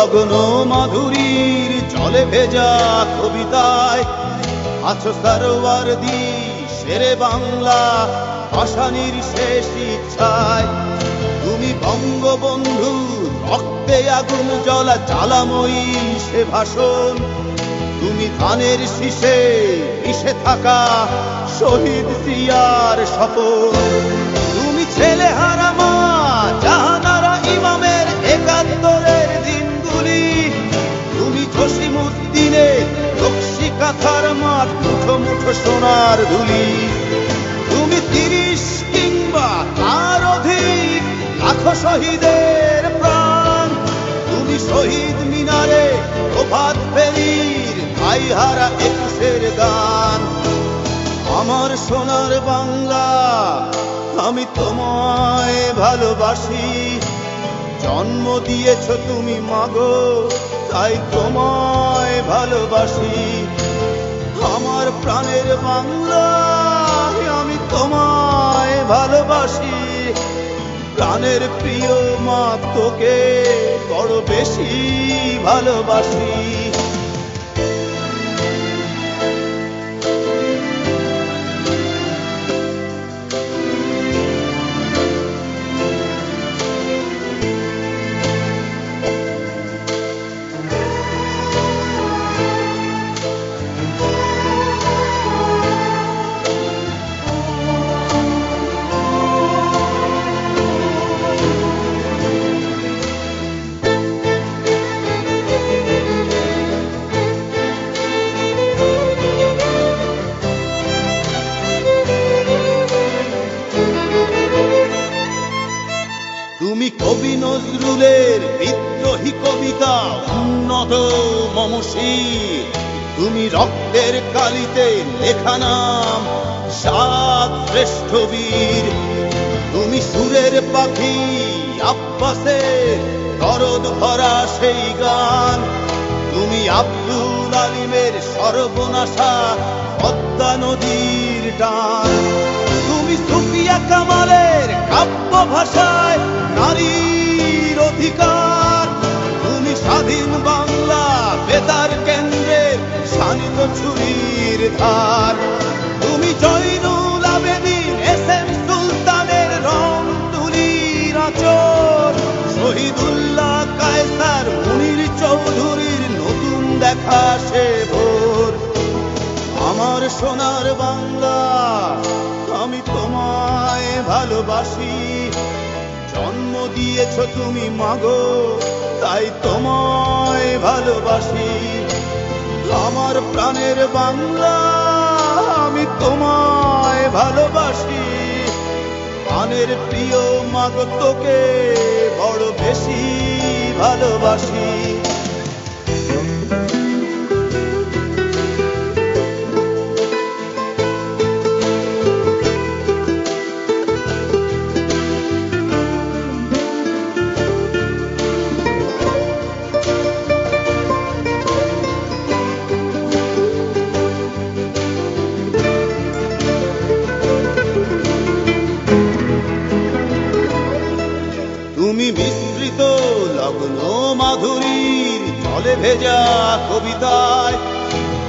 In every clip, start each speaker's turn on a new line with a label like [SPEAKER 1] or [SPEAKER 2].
[SPEAKER 1] লগ্ন মাধুরীর জলে ভেজা কবিতায় আছো সরওয়ার্দী শেরে বাংলা ভাষানির শেষ ইচ্ছায়। তুমি বঙ্গবন্ধু রক্তে আগুন জ্বলা জ্বালাময়ী সে ভাষণ। তুমি ধানের শীষে মিশে থাকা শহীদ জিয়ার শপথ। তুমি ছেলে হারা মা জাহানারা ইমামের একাত্তরের দিনগুলি। তুমি জসিমউদ্দিনের নকশি কাঁথার মাঠ মুঠো মুঠো সোনার ধুলি। তুমি ৩০ কিংবা তার অধিক লাখো শহীদের প্রাণ। তুমি শহীদ মিনারে প্রভাত ফেরির ভাইহারা ২১-এর গান। আমার সোনার বাংলা আমি তোমায় ভালোবাসি। জন্ম দিয়েছ তুমি মাগো তাই তোমায় ভালোবাসি। আমার প্রাণের বাংলা আমি তোমায় ভালোবাসি। প্রাণের প্রিয় মা তোকে বড় বেশি ভালোবাসি। তুমি কবি নজরুলের বিদ্রোহী কবিতা উন্নত মমশির। তুমি রক্তের কালিতে লেখা নাম ৭ শ্রেষ্ঠ বীর। তুমি সুরের পাখি আব্বাসের দরদ ভরা সেই গান। তুমি আব্দুল আলিমের সর্বনাশা পদ্মা নদীর টান। তুমি সুফিয়া কামালের কাব্য ভাষায় নারীর অধিকার। তুমি স্বাধীন বাংলা বেতার কেন্দ্রের শানিত ছুরির ধার। তুমি জয়নুল আবেদিন এস.এম. সুলতানের রং তুলির আঁচল। শহীদুল্লাহ কায়সার মুনির চৌধুরীর নতুন দেখা সে ভোর। আমার সোনার বাংলা আমি তোমায় ভালোবাসি। জন্ম দিয়েছ তুমি মাগো তাই তোমায় ভালোবাসি। আমার প্রাণের বাংলা আমি তোমায় ভালোবাসি। প্রাণের প্রিয় মাগো তোকে বড় বেশি ভালোবাসি। তুমি মিশ্রিত লগ্ন মাধুরীর জলে ভেজা কবিতায়।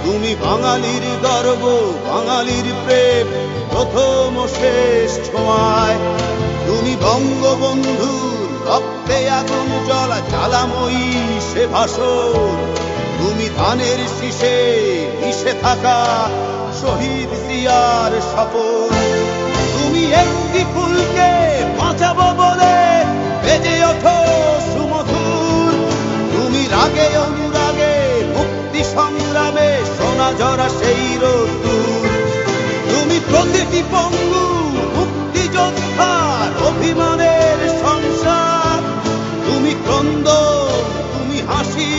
[SPEAKER 1] তুমি বাঙালির গর্ব বাঙালির প্রেম প্রথম ও শেষ ছোঁয়ায়। তুমি বঙ্গবন্ধুর রক্তে আগুন জ্বলা জ্বালাময়ী সে ভাষণ। তুমি ধানের শীষে মিশে থাকা শহীদ জিয়ার শপথ। তুমি একটি ফুলকে বাঁচাবো বলে বেজে ওঠো সুমধুর। তুমি রাগে অনুরাগে মুক্তি সংগ্রামে সোনা ঝরা সেই রোদ্দুর। তুমি প্রতিটি পঙ্গু মুক্তিযোদ্ধার অভিমানের সংসার। তুমি ক্রন্দন তুমি হাসি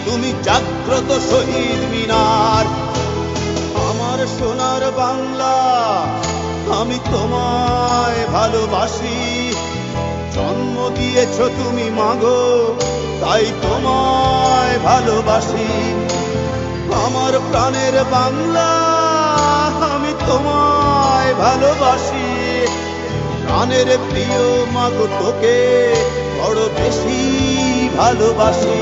[SPEAKER 1] তুমি জাগ্রত শহীদ মিনার। আমার সোনার বাংলা আমি তোমায় ভালোবাসি। জন্ম দিয়েছ তুমি মাগো তাই তোমায় ভালোবাসি। আমার প্রাণের বাংলা আমি তোমায় ভালোবাসি। প্রাণের প্রিয় মাগো তোকে বড় বেশি ভালোবাসি।